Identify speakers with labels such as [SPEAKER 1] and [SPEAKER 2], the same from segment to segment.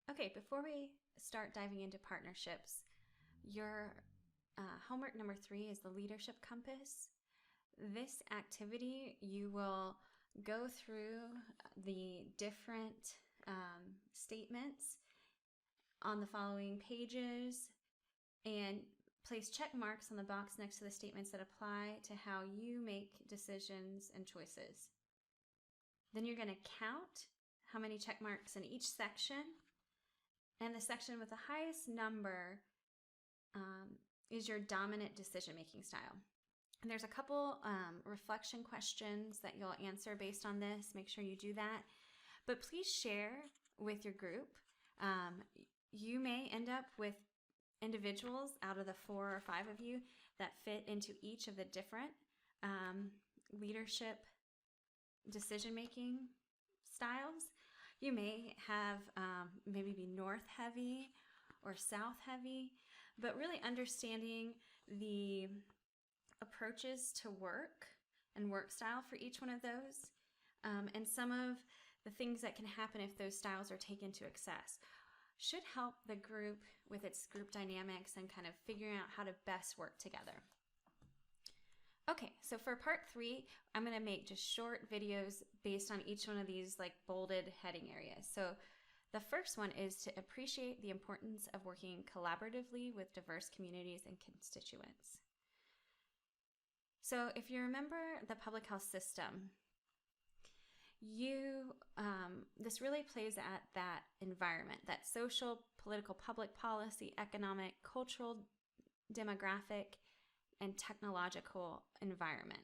[SPEAKER 1] Okay, before we start diving into partnerships, your homework number 3 is the leadership compass. This activity, you will go through the different statements on the following pages and place check marks on the box next to the statements that apply to how you make decisions and choices. Then you're going to count how many check marks in each section, and the section with the highest number is your dominant decision-making style. And there's a couple reflection questions that you'll answer based on this. Make sure you do that. But please share with your group. You may end up with individuals out of the 4 or 5 of you that fit into each of the different leadership decision-making styles. You may have maybe be north heavy or south heavy, but really understanding the approaches to work and work style for each one of those, and some of the things that can happen if those styles are taken to excess should help the group with its group dynamics and kind of figuring out how to best work together. Okay, so for part 3, I'm going to make just short videos based on each one of these like bolded heading areas. So the first one is to appreciate the importance of working collaboratively with diverse communities and constituents. So if you remember the public health system, this really plays at that environment, that social, political, public policy, economic, cultural, demographic, and technological environment.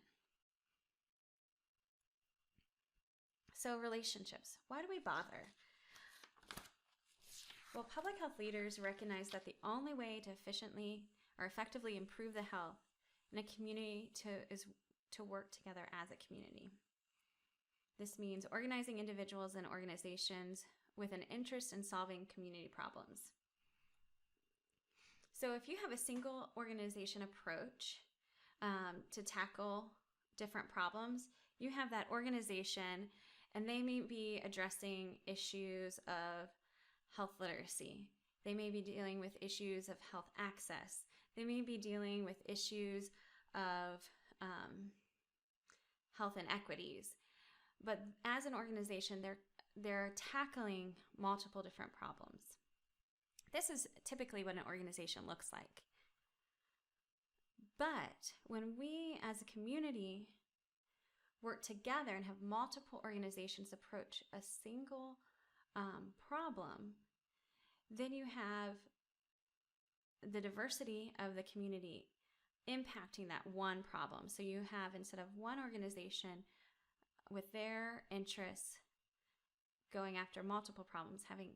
[SPEAKER 1] So relationships, why do we bother? Well, public health leaders recognize that the only way to efficiently or effectively improve the health in a community is to work together as a community. This means organizing individuals and organizations with an interest in solving community problems. So if you have a single organization approach to tackle different problems, you have that organization and they may be addressing issues of health literacy. They may be dealing with issues of health access. They may be dealing with issues of health inequities. But as an organization, they're tackling multiple different problems. This is typically what an organization looks like. But when we as a community work together and have multiple organizations approach a single problem, then you have the diversity of the community impacting that one problem. So you have, instead of one organization with their interests going after multiple problems, having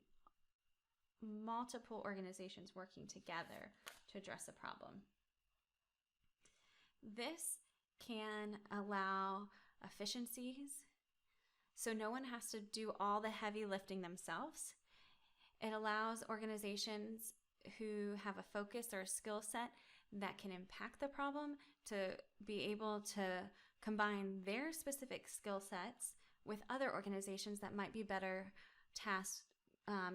[SPEAKER 1] multiple organizations working together to address a problem. This can allow efficiencies, so no one has to do all the heavy lifting themselves. It allows organizations who have a focus or a skill set that can impact the problem to be able to combine their specific skill sets with other organizations that might be better tasked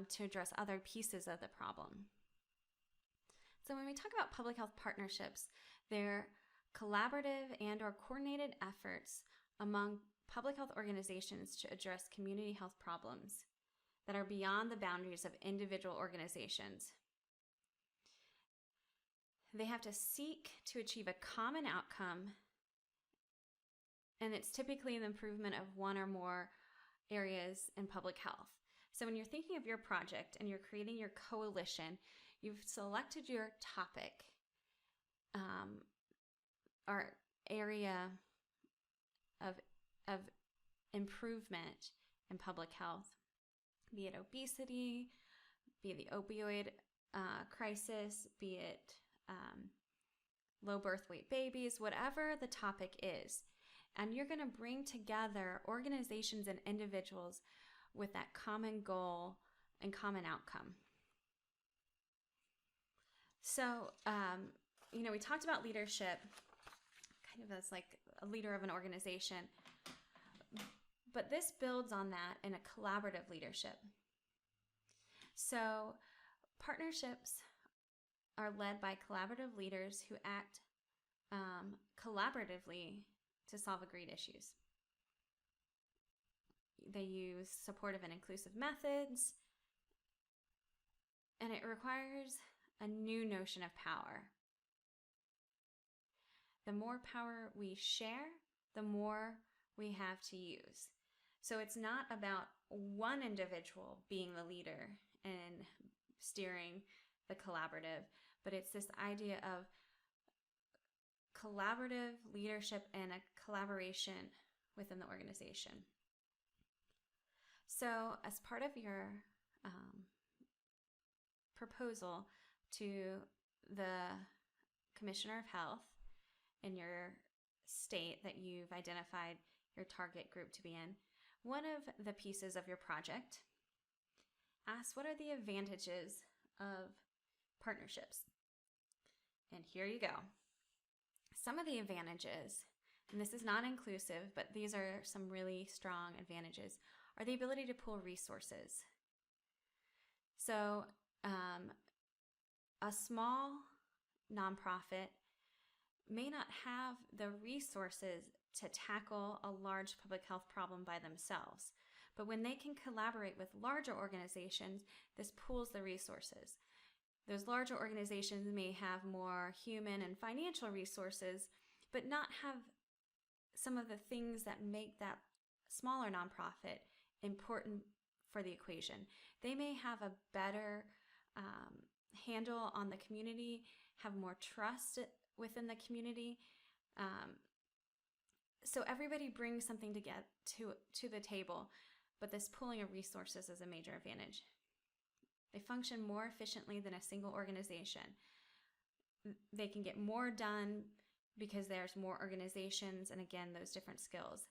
[SPEAKER 1] to address other pieces of the problem. So when we talk about public health partnerships, they're collaborative and or coordinated efforts among public health organizations to address community health problems that are beyond the boundaries of individual organizations. They have to seek to achieve a common outcome, and it's typically the improvement of one or more areas in public health. So when you're thinking of your project and you're creating your coalition, you've selected your topic or area of improvement in public health, be it obesity, be it the opioid crisis, be it low birth weight babies, whatever the topic is. And you're going to bring together organizations and individuals with that common goal and common outcome. So, we talked about leadership kind of as like a leader of an organization, but this builds on that in a collaborative leadership. So partnerships are led by collaborative leaders who act collaboratively to solve agreed issues. They use supportive and inclusive methods, and it requires a new notion of power. The more power we share, the more we have to use. So it's not about one individual being the leader and steering the collaborative, but it's this idea of collaborative leadership and a collaboration within the organization. So as part of your proposal to the Commissioner of Health in your state that you've identified your target group to be in, one of the pieces of your project asks, what are the advantages of partnerships? And here you go. Some of the advantages, and this is not inclusive, but these are some really strong advantages, are the ability to pool resources. So a small nonprofit may not have the resources to tackle a large public health problem by themselves. But when they can collaborate with larger organizations, this pools the resources. Those larger organizations may have more human and financial resources, but not have some of the things that make that smaller nonprofit important for the equation. They may have a better handle on the community, have more trust within the community. So everybody brings something to the table, but this pooling of resources is a major advantage. They function more efficiently than a single organization. They can get more done because there's more organizations and, again, those different skills.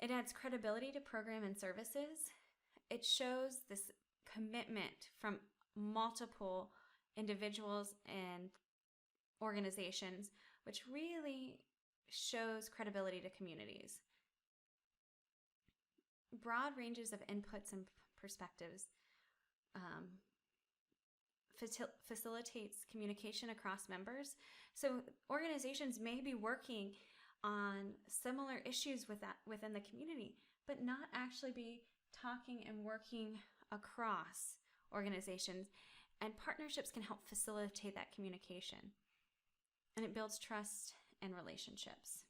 [SPEAKER 1] It adds credibility to program and services. It shows this commitment from multiple individuals and organizations, which really shows credibility to communities. Broad ranges of inputs and perspectives facilitates communication across members. So organizations may be working on similar issues within the community, but not actually be talking and working across organizations. And partnerships can help facilitate that communication. And it builds trust and relationships.